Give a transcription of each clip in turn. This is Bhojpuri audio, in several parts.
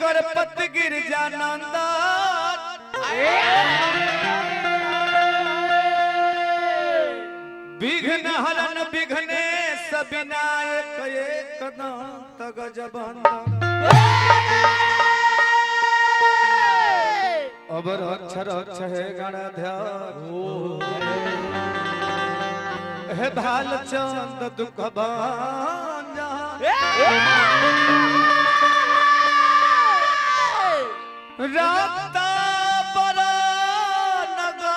कर पत गिर जानंदा विघ्न हरन विघ्ने सविनायक एकदंत गजबंद अबर अक्षर है गणाध्यार हे भाल चंद दुख भांजा राता बरा नगा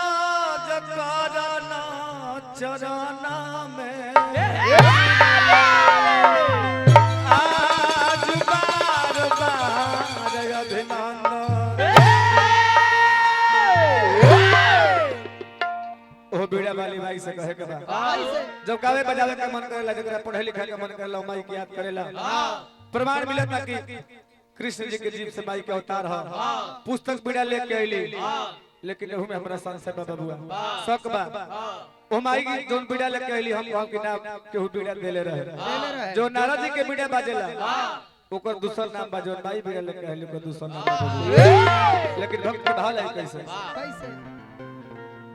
जकरना चरना में आज बार बार अभिनंदन ओ बीड़ा वाली भाई से कहे के बा जब गावे बजावे का मन करेला जकरा पढ़े लिखे का मन करेला माई की याद करेला प्रमाण मिलता कि कृष्ण जी के जीव से माई के अवतार है पुस्तक बीड़ा लेके आइली लेकिन एहू में हमरा संशय बाबा बुआ शक बा ओ माई की जोन बीड़ा लेके आइली हम कहब कि ना केहू बीड़ा देले रहे जो नारद जी के बीड़ा बाजेला ओकर दूसर नाम बा जोन माई बीड़ा लेके आइली ओकर दूसर नाम लेकिन भक्त के भाल है कैसे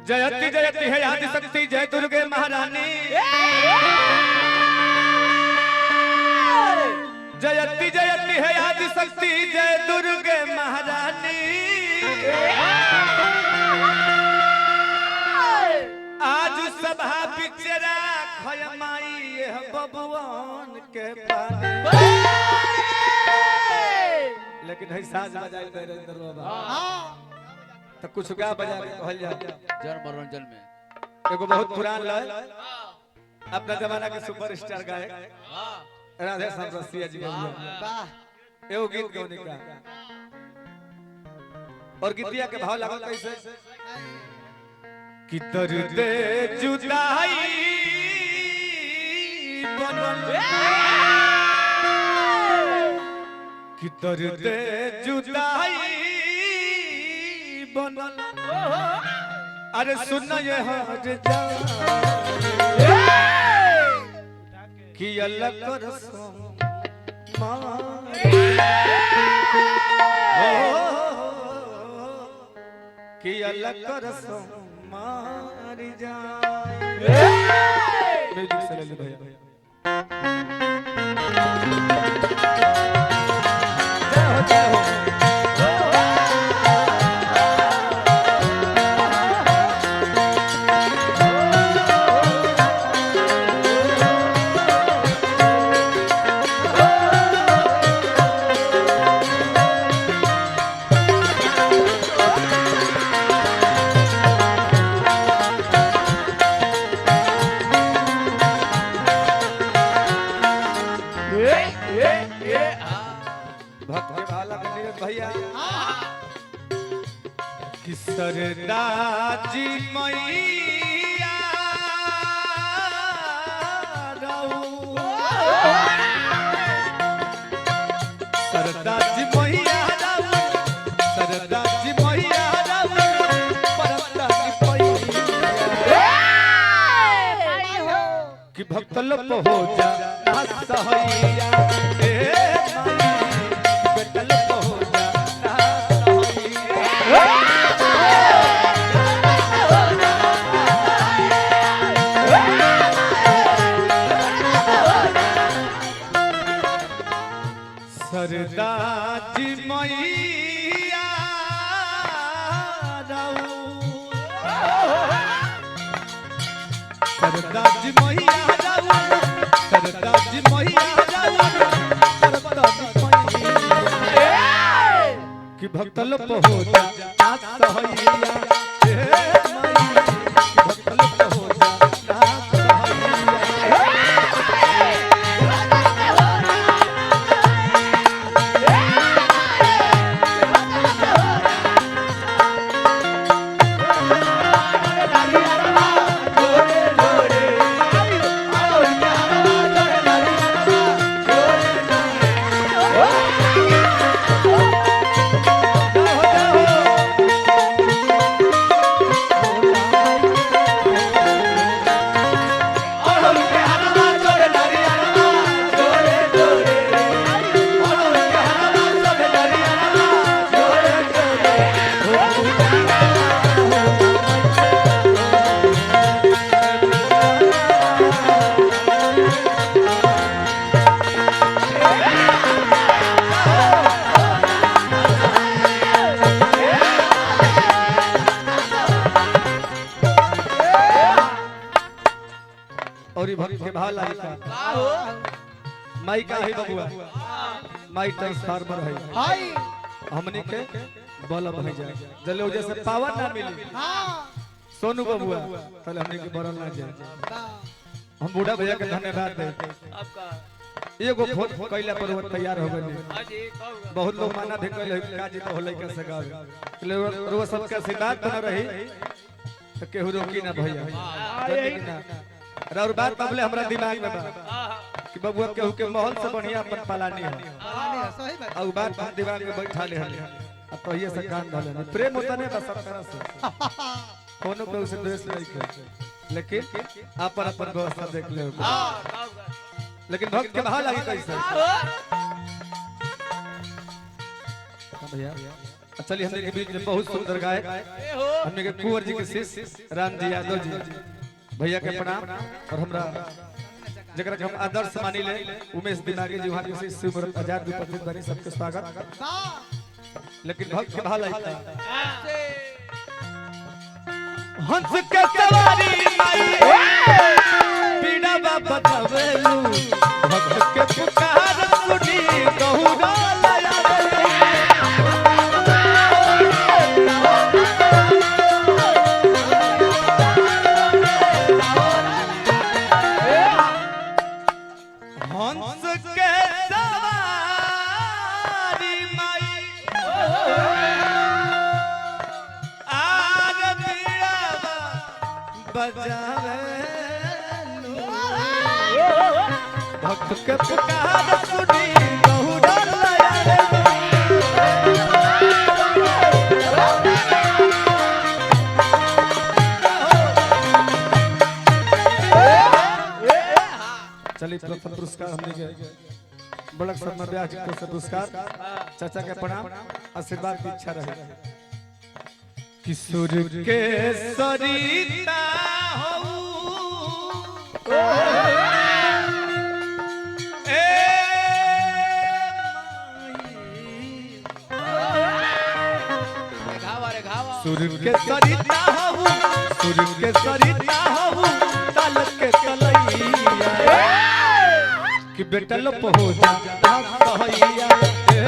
जयति जयति है आदि शक्ति जय दुर्गे महारानी जयति जयति है आदि शक्ति जय दुर्गे महारानी आज सभा बिचरा खयमाई यह बबुआन के पानी लेकिन है साज बजाई नरेंद्र बाबा तो कुछ गा बजा के कहल जा जन मनोरंजन में एगो बहुत पुरान लय अपना जमाना के सुपरस्टार गायक राधे श्याम रसिया जी वाह एगो गीत गौने का और गीतिया के भाव लागल कैसे कि दर्द जुदाई बनल कि दर्द जुदाई बनल अरे सुन ये हर जा कि अल्लाह कर कि अल्लाह कर मार जाए म्यूजिक से ले भैया जय हो सरदाजी मैया सरदाजी मैया सरदाजी मैया कि भक्त लोग हो जा सहैया सरदाजी मैया सरदाजी मैया सरदाजी मैया कि भक्त लोग हो जा सहैया भक्त लोग हो जा भाव लाई का माई का ही बबुआ माई ट्रांसफार्मर है हाय हमनी के बल्ब है जाए जले वजह से पावर ना मिली सोनू बबुआ तले हमनी के बरल ना जाए हम बूढ़ा भैया के धन्यवाद दे आपका एगो फोन कइला पर वो तैयार हो गए हाजी कहूंगा बहुत लोग माना भी कइले काजी तो होले कैसे गावे रो सबके आशीर्वाद बन रही तो केहू रोकी ना भैया और बात बबले हमरा दिमाग में बा कि बबुआ केहू के महल से बढ़िया अपन पालानी है सही बात और बात हम दिमाग में बैठा ले हले अब तो ये से कान धले प्रेम होता नहीं बस सब तरह से कोनो पे उसे द्वेष नहीं कर लेकिन अपन अपन व्यवस्था देख ले लेकिन भक्त के भाव लगी कैसे भैया चलिए हमने के बीच में बहुत सुंदर गायक हमने के कुंवर जी के शिष्य राम जी यादव जी भैया के प्रणाम और हमरा जकरा के हम आदर्श मानी ले उमेश दिमागी जी वहां के शिष्य शिवव्रत आजाद विपत्ति बनी सबके स्वागत लेकिन भक्त के भाव लगी हंस के सवारी माई पीड़ा बाबा तवेलू भक्त के पुकार सुनी गहुरा लाया हंस के सवारी माई आर पीड़ा बजावे भक्त के पुकार सुनी गहुरा लाया चलिए प्रथम पुरस्कार हमने के बड़क शर्मा ब्याह जी को पुरस्कार चाचा के प्रणाम आशीर्वाद की इच्छा रहे किशोर के सरिता हो सुर के सरिता हो सुर के सरिता हो तल के तलैया कि बेटल पहुंचा नाथ कहैया ए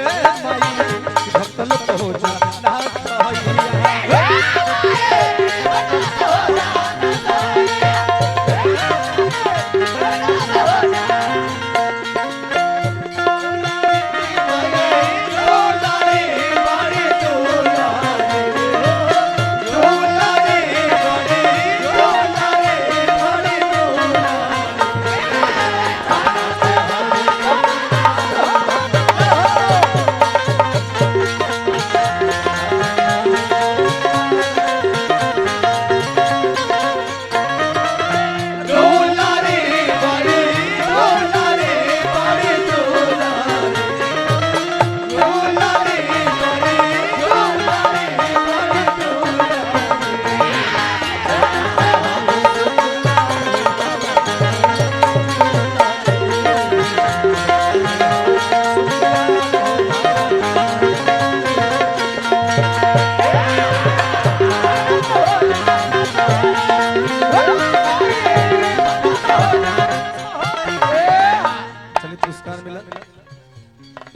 माई भक्तल पहुंचा नाथ कहैया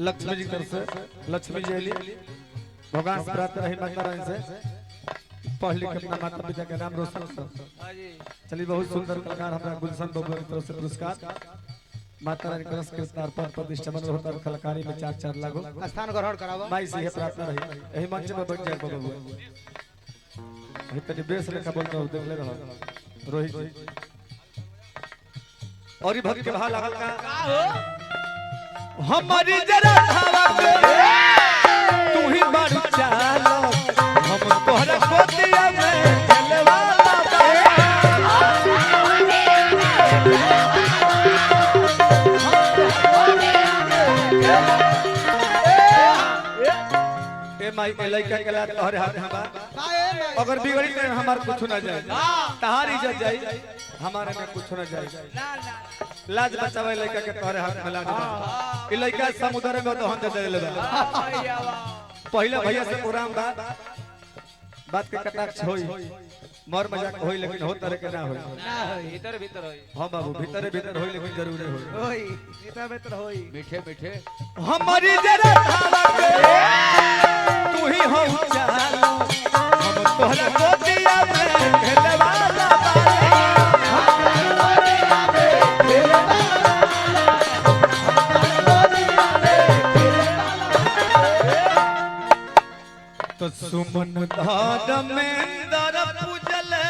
लक्ष्मी जी तरफ से लक्ष्मी जी भगवान से प्रार्थना रही माता रानी से पढ़ लिख अपना माता पिता के नाम रोशन कर चलिए बहुत सुंदर कलाकार हमारा गुलशन बबुआ की तरफ से पुरस्कार माता रानी करस के स्तर पर प्रतिष्ठा बन होता कलाकारी में 4-4 लागो स्थान ग्रहण करावा माई से ये प्रार्थना रही यही मंच में बैठ जाए बबुआ अभी तनी बेस लेखा बोलते हो देख ले रहो रोहित जी और ये भक्त के भाव लागल का हमारी जरा धावा पे तू ही बारू चालो हम तोहरा गोदिया में चलवाला ए माई के लइका के लात तोहरे हाथ में बा अगर बिगड़ी तो हमार कुछ ना जाए तहार इज्जत जाई हमारे में कुछ ना जाए लाज बचावे लइका के तोहरे हाथ में लाज ई लइका समुद्र में तो हम दे लेबे पहले भैया से पुरान बात के कटाक्ष होई मर मजाक होई लेकिन हो तरह के ना होई ना होई भीतर भीतर होई हां बाबू भीतर भीतर होई लेकिन जरूर होई होई इतना बेहतर होई मीठे मीठे हमारी जरा धारा के तू ही हो चालो हम तोहरा गोदिया में खेले वाला तो सुमन धार में दर पूजले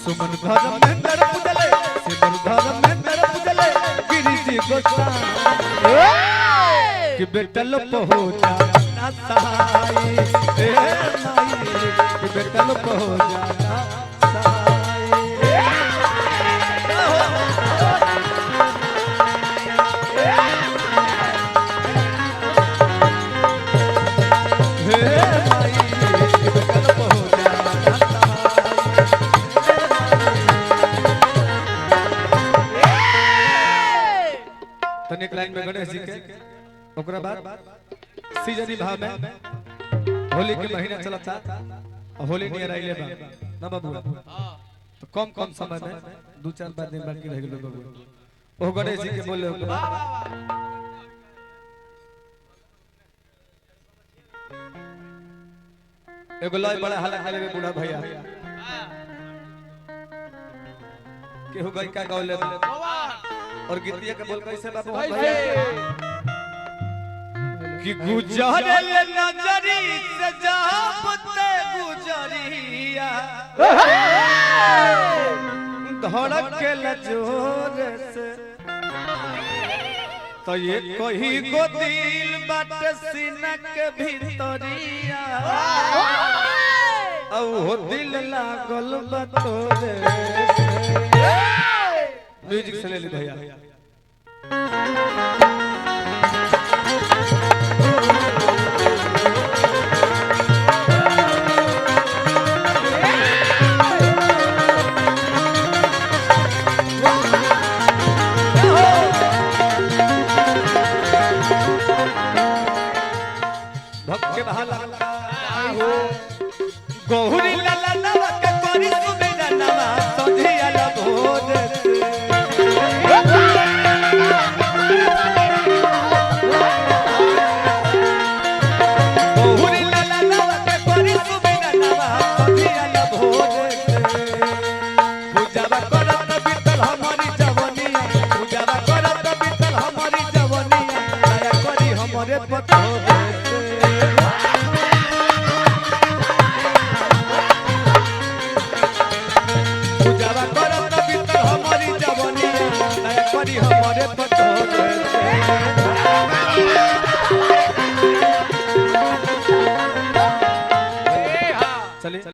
सुमन धार में दर पूजले सुमन धार में दर पूजले गिरी जी गोसाई कि बेटा लो पहुंचा ना सहाई ए माई कि बेटा लो पहुंचा ना सहाई तनिक लाइन में गणेश जी के ओकरा बाद सीजनी भाव में होली के महीना चलता और होली नियर आइले बा ना बाबू तो कम कम समय में 2-4 दिन बाकी रह गेलो बाबू ओ गणेश जी के बोले ओकरा एगो लय बड़ा हालत में बूढ़ा भैया केहू गायिका गौले और गीतिया के बोल कैसे बाबू भैया कि गुजरल नजरी से जापते गुजरिया धड़केल जोर से तो ये कोई गो दिल बाटे सीना के भीतरिया औ हो दिल लागल बा तोरे म्यूजिक से ले ली भैया भक्त के बहा लगता गौरी लाला नवा के करी सुबिना नवा संधिया ला भोज गौरी लाला नवा के करी सुबिना नवा संधिया ला भोज पूजावा करत बीतल हमारी जवनिया पूजावा करत बीतल हमारी जवनिया दया करी हमरे पतो हमारे पतो